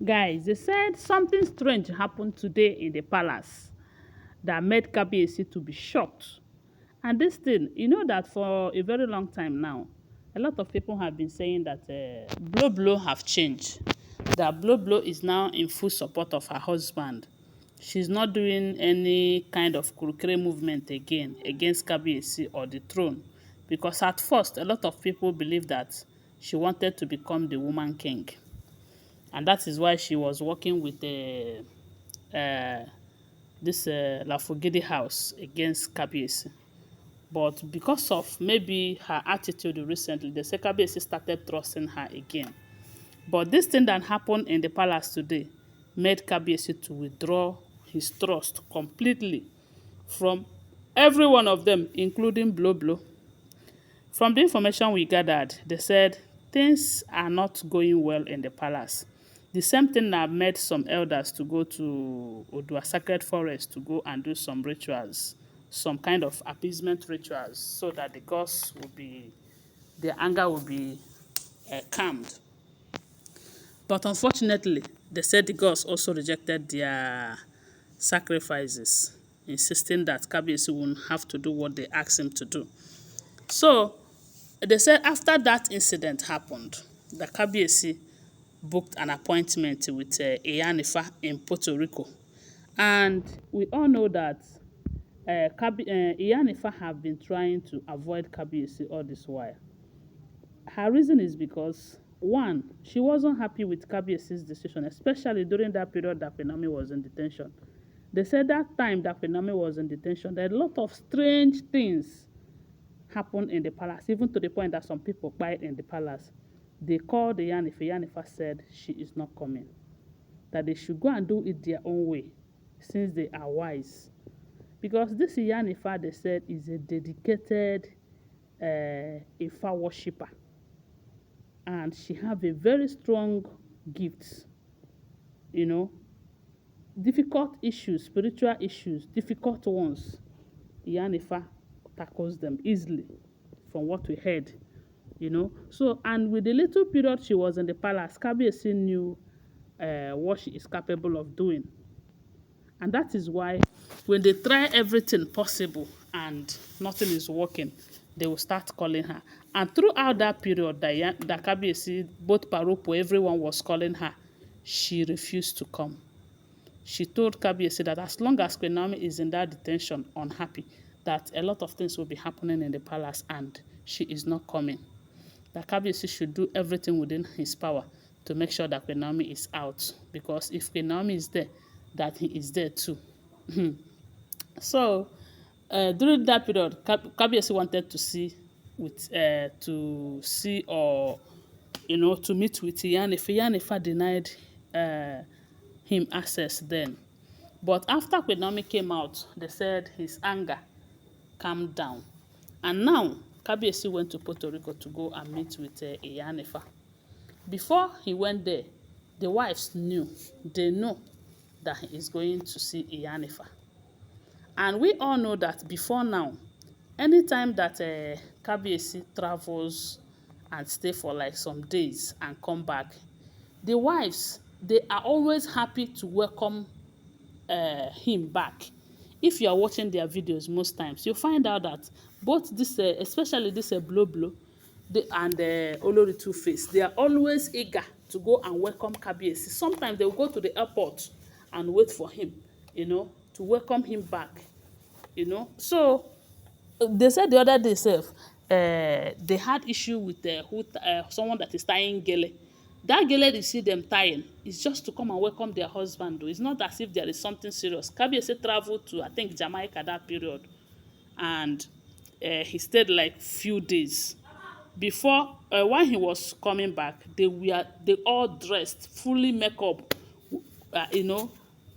Guys, they said something strange happened today in the palace that made Kabiyesi to be shocked. And this thing, you know that for a very long time now, a lot of people have been saying that Blow Blow have changed. That Blow Blow is now in full support of her husband. She's not doing any kind of kurukere movement again against Kabiyesi or the throne. Because at first, a lot of people believed that she wanted to become the woman king. And that is why she was working with uh, this Lafogidi house against Kabiyesi. But because of maybe her attitude recently, the Kabiyesi started trusting her again. But this thing that happened in the palace today made Kabiyesi to withdraw his trust completely from every one of them, including Blow Blow. From the information we gathered, they said things are not going well in the palace. The same thing that made some elders to go to Odua Sacred Forest to go and do some rituals, some kind of appeasement rituals, so that the gods will be, their anger will be calmed. But unfortunately, they said the gods also rejected their sacrifices, insisting that Kabiyesi won't have to do what they asked him to do. So they said after that incident happened, the Kabiyesi booked an appointment with Iyanifa in Puerto Rico. And we all know that Iyanifa have been trying to avoid Kabiyesi all this while. Her reason is because, one, she wasn't happy with Kabiyesi's decision, especially during that period that Queen Naomi was in detention. They said that time that Queen Naomi was in detention, there are a lot of strange things happened in the palace, even to the point that some people died in the palace. They called the Iyanifa. Iyanifa said she is not coming, that they should go and do it their own way, since they are wise. Because this Iyanifa, they said, is a dedicated Ifa worshipper, and she have a very strong gift, you know, difficult issues, spiritual issues, difficult ones. Iyanifa tackles them easily, from what we heard, you know. So, and with the little period she was in the palace, Kabiyesi knew what she is capable of doing. And that is why when they try everything possible and nothing is working, they will start calling her. And throughout that period, that Kabiyesi, both Paropo, everyone was calling her, she refused to come. She told Kabiyesi that as long as Queen Naomi is in that detention, unhappy, that a lot of things will be happening in the palace and she is not coming. That Kabiyesi should do everything within his power to make sure that Queen Naomi is out. Because if Queen Naomi is there, that he is there too. So during that period, Kabiyesi wanted to see or to meet with Iyanifa. Iyanifa denied him access then. But after Queen Naomi came out, they said his anger calmed down. And now, Kabiyesi went to Puerto Rico to go and meet with Iyanifa. Before he went there, the wives knew, they know that he is going to see Iyanifa. And we all know that before now, anytime that Kabiyesi travels and stay for like some days and come back, the wives, they are always happy to welcome him back. If you are watching their videos most times, you'll find out that both this, especially this Blow Blow and Olori Two-Face, they are always eager to go and welcome Kabiyesi. Sometimes they will go to the airport and wait for him, to welcome him back. So they said the other day sef, they had issue with someone that is tying gele. That gele you see them tying is just to come and welcome their husband though. It's not as if there is something serious. Kabiyesi traveled to, I think, Jamaica that period, and he stayed like few days. Before, when he was coming back, they all dressed, fully make up,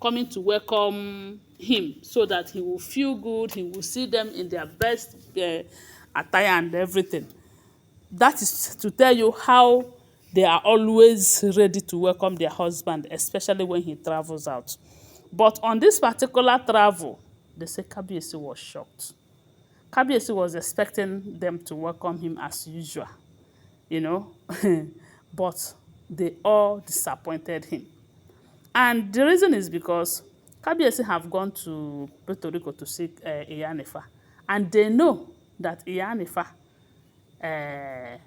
coming to welcome him so that he will feel good. He will see them in their best attire and everything. That is to tell you how they are always ready to welcome their husband, especially when he travels out. But on this particular travel, they say Kabiyesi was shocked. Kabiyesi was expecting them to welcome him as usual, you know, but they all disappointed him. And the reason is because Kabiyesi have gone to Puerto Rico to seek Iyanifa, and they know that Iyanifa uh,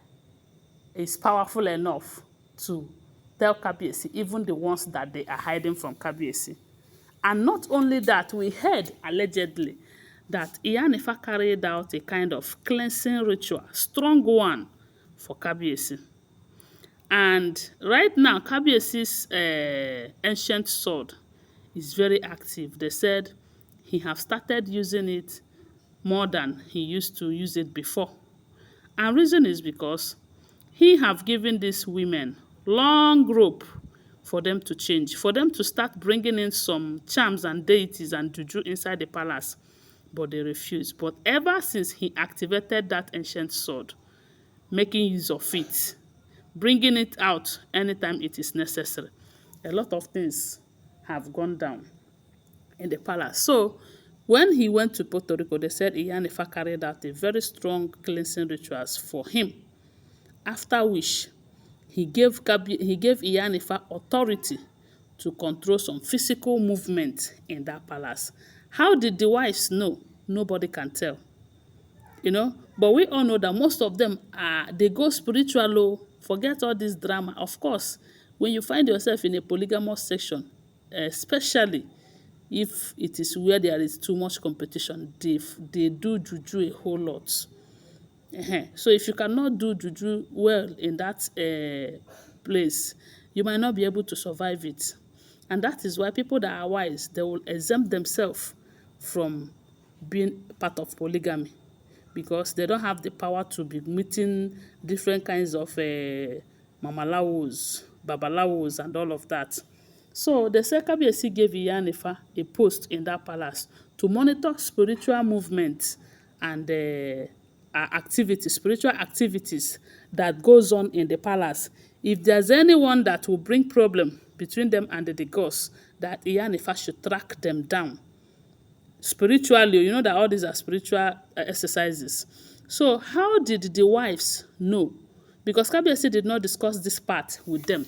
is powerful enough to tell Kabiyesi, even the ones that they are hiding from Kabiyesi. And not only that, we heard allegedly that Iyanifa carried out a kind of cleansing ritual, strong one, for Kabiyesi. And right now, Kabiyesi's ancient sword is very active. They said he have started using it more than he used to use it before. And reason is because he have given these women long rope for them to change, for them to start bringing in some charms and deities and juju inside the palace, but they refuse. But ever since he activated that ancient sword, making use of it, bringing it out anytime it is necessary, a lot of things have gone down in the palace. So when he went to Puerto Rico, they said Iyanifa carried out a very strong cleansing rituals for him, after which he gave Iyanifa authority to control some physical movement in that palace. How did the wives know? Nobody can tell. But we all know that most of them they go spiritual. Forget all this drama. Of course, when you find yourself in a polygamous section, especially if it is where there is too much competition, they do juju a whole lot. So if you cannot do juju well in that place, you might not be able to survive it. And that is why people that are wise, they will exempt themselves from being part of polygamy, because they don't have the power to be meeting different kinds of mamalawos, babalawos, and all of that. So the Kabiyesi gave Iyanifa a post in that palace to monitor spiritual movements and spiritual activities that goes on in the palace. If there's anyone that will bring problem between them and the gods, that Iyanifa should track them down spiritually. You know that all these are spiritual exercises. So how did the wives know? Because Kabiyesi did not discuss this part with them.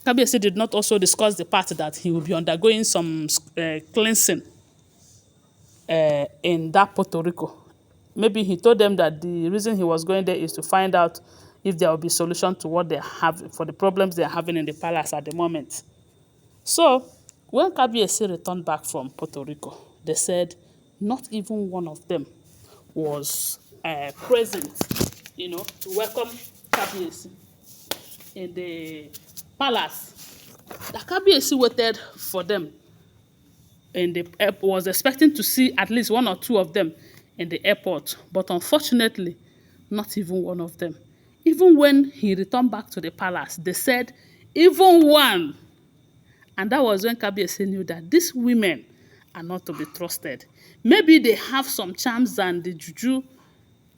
Kabiyesi did not also discuss the part that he will be undergoing some cleansing in that Puerto Rico. Maybe he told them that the reason he was going there is to find out if there will be solution to what they have, for the problems they are having in the palace at the moment. So when Kabiyesi returned back from Puerto Rico, they said not even one of them was present, to welcome Kabiyesi in the palace. The Kabiyesi waited for them in the airport, was expecting to see at least one or two of them in the airport, but unfortunately, not even one of them. Even when he returned back to the palace, they said even one. And that was when Kabiyesi knew that these women are not to be trusted. Maybe they have some charms and the juju,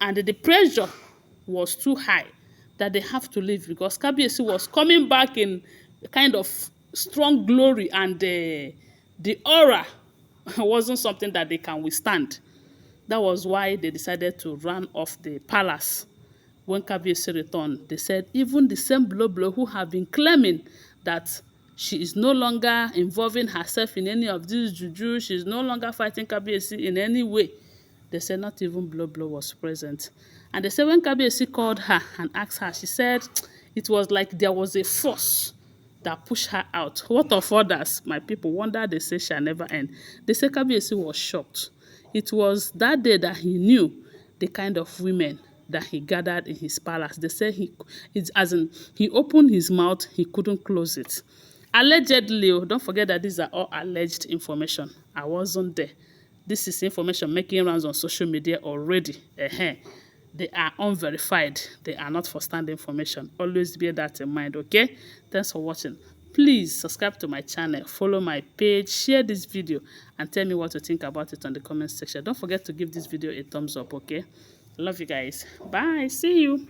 and the pressure was too high that they have to leave, because Kabiyesi was coming back in a kind of strong glory, and the aura wasn't something that they can withstand. That was why they decided to run off the palace. When Kabiyesi returned, they said even the same Bloblo who have been claiming that she is no longer involving herself in any of these juju, she is no longer fighting Kabiyesi in any way. They said not even Bloblo was present. And they said when Kabiyesi called her and asked her, she said it was like there was a force that pushed her out. What of others? My people wonder, they say shall never end. They say Kabiyesi was shocked. It was that day that he knew the kind of women that he gathered in his palace. They say he opened his mouth, he couldn't close it. Allegedly, don't forget that these are all alleged information. I wasn't there. This is information making rounds on social media already. They are unverified. They are not first-hand information. Always bear that in mind, okay? Thanks for watching. Please subscribe to my channel, follow my page, share this video, and tell me what you think about it on the comment section. Don't forget to give this video a thumbs up, okay? Love you guys. Bye. See you.